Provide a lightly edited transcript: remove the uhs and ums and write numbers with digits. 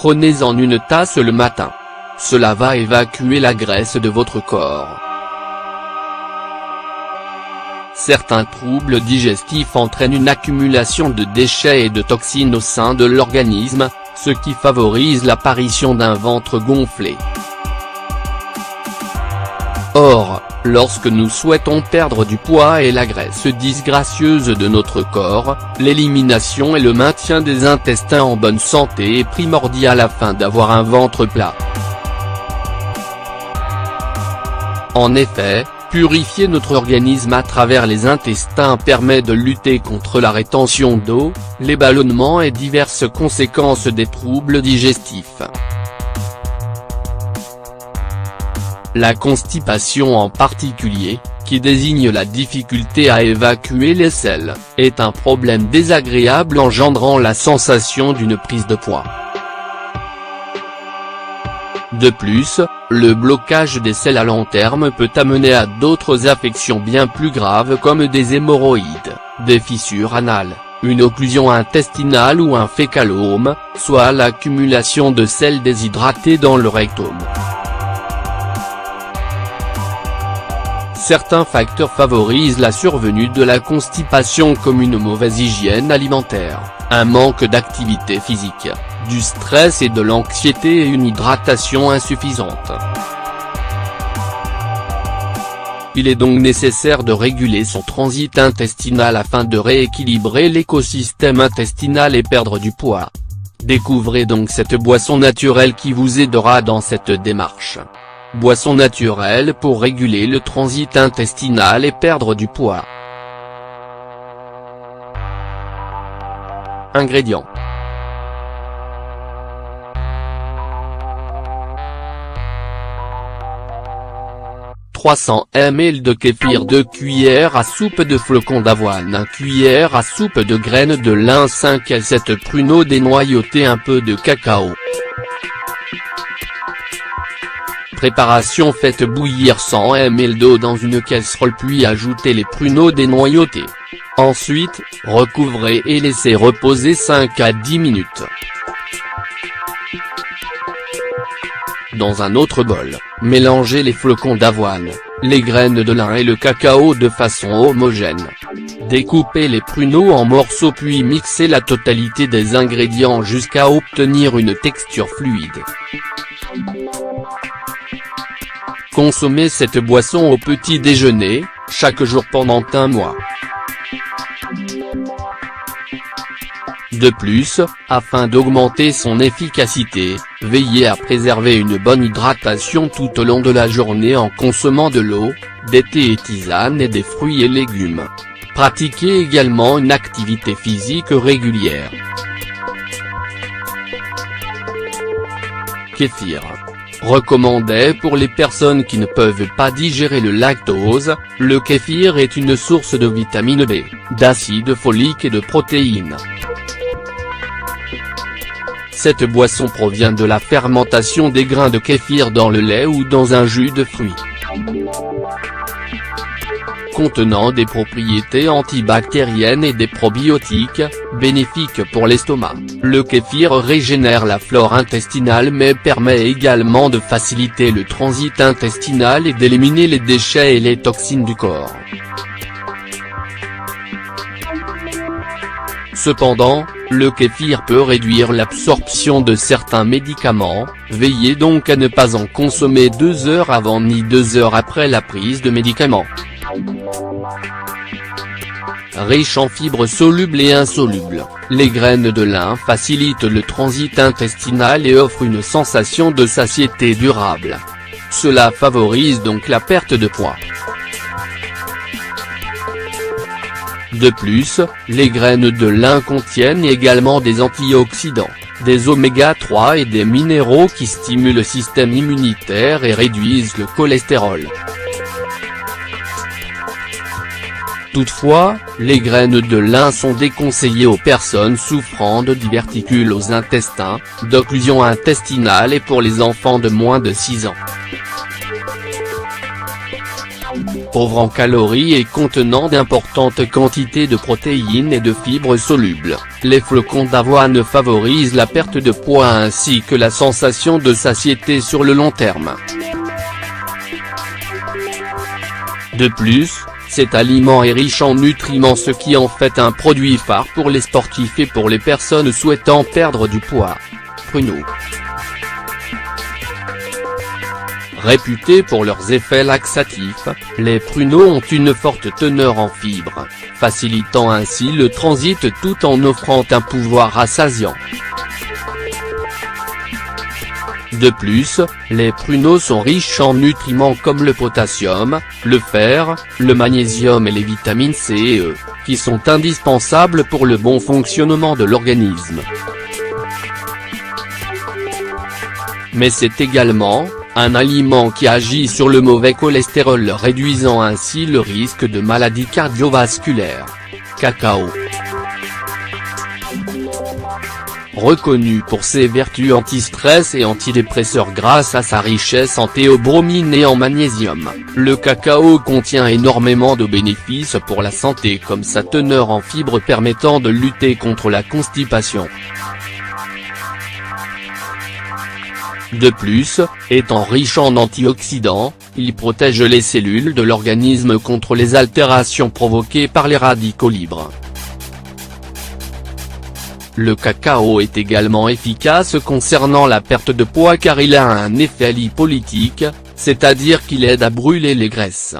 Prenez-en une tasse le matin. Cela va évacuer la graisse de votre corps. Certains troubles digestifs entraînent une accumulation de déchets et de toxines au sein de l'organisme, ce qui favorise l'apparition d'un ventre gonflé. Or, lorsque nous souhaitons perdre du poids et la graisse disgracieuse de notre corps, l'élimination et le maintien des intestins en bonne santé est primordial afin d'avoir un ventre plat. En effet, purifier notre organisme à travers les intestins permet de lutter contre la rétention d'eau, les ballonnements et diverses conséquences des troubles digestifs. La constipation en particulier, qui désigne la difficulté à évacuer les selles, est un problème désagréable engendrant la sensation d'une prise de poids. De plus, le blocage des selles à long terme peut amener à d'autres affections bien plus graves comme des hémorroïdes, des fissures anales, une occlusion intestinale ou un fécalome, soit l'accumulation de sels déshydratées dans le rectum. Certains facteurs favorisent la survenue de la constipation comme une mauvaise hygiène alimentaire, un manque d'activité physique, du stress et de l'anxiété et une hydratation insuffisante. Il est donc nécessaire de réguler son transit intestinal afin de rééquilibrer l'écosystème intestinal et perdre du poids. Découvrez donc cette boisson naturelle qui vous aidera dans cette démarche. Boisson naturelle pour réguler le transit intestinal et perdre du poids. Ingrédients. 300 ml de kéfir, 2 cuillères à soupe de flocons d'avoine, 1 cuillère à soupe de graines de lin, 5 à 7 pruneaux dénoyautés, un peu de cacao. Préparation: faites bouillir 100 ml d'eau dans une casserole puis ajoutez les pruneaux dénoyautés. Ensuite, recouvrez et laissez reposer 5 à 10 minutes. Dans un autre bol, mélangez les flocons d'avoine, les graines de lin et le cacao de façon homogène. Découpez les pruneaux en morceaux puis mixez la totalité des ingrédients jusqu'à obtenir une texture fluide. Consommez cette boisson au petit déjeuner, chaque jour pendant un mois. De plus, afin d'augmenter son efficacité, veillez à préserver une bonne hydratation tout au long de la journée en consommant de l'eau, des thés et tisanes et des fruits et légumes. Pratiquez également une activité physique régulière. Kéfir. Recommandé pour les personnes qui ne peuvent pas digérer le lactose, le kéfir est une source de vitamine B, d'acide folique et de protéines. Cette boisson provient de la fermentation des grains de kéfir dans le lait ou dans un jus de fruits. Contenant des propriétés antibactériennes et des probiotiques, bénéfiques pour l'estomac, le kéfir régénère la flore intestinale mais permet également de faciliter le transit intestinal et d'éliminer les déchets et les toxines du corps. Cependant, le kéfir peut réduire l'absorption de certains médicaments, veillez donc à ne pas en consommer 2 heures avant ni 2 heures après la prise de médicaments. Riche en fibres solubles et insolubles, les graines de lin facilitent le transit intestinal et offrent une sensation de satiété durable. Cela favorise donc la perte de poids. De plus, les graines de lin contiennent également des antioxydants, des oméga 3 et des minéraux qui stimulent le système immunitaire et réduisent le cholestérol. Toutefois, les graines de lin sont déconseillées aux personnes souffrant de diverticules aux intestins, d'occlusion intestinale et pour les enfants de moins de 6 ans. pauvre en calories et contenant d'importantes quantités de protéines et de fibres solubles, les flocons d'avoine favorisent la perte de poids ainsi que la sensation de satiété sur le long terme. De plus, cet aliment est riche en nutriments, ce qui en fait un produit phare pour les sportifs et pour les personnes souhaitant perdre du poids. Pruneaux. Réputés pour leurs effets laxatifs, les pruneaux ont une forte teneur en fibres, facilitant ainsi le transit tout en offrant un pouvoir rassasiant. De plus, les pruneaux sont riches en nutriments comme le potassium, le fer, le magnésium et les vitamines C et E, qui sont indispensables pour le bon fonctionnement de l'organisme. Mais c'est également un aliment qui agit sur le mauvais cholestérol, réduisant ainsi le risque de maladies cardiovasculaires. Cacao. Reconnu pour ses vertus anti-stress et antidépresseurs grâce à sa richesse en théobromine et en magnésium, le cacao contient énormément de bénéfices pour la santé comme sa teneur en fibres permettant de lutter contre la constipation. De plus, étant riche en antioxydants, il protège les cellules de l'organisme contre les altérations provoquées par les radicaux libres. Le cacao est également efficace concernant la perte de poids car il a un effet lipolytique, c'est-à-dire qu'il aide à brûler les graisses.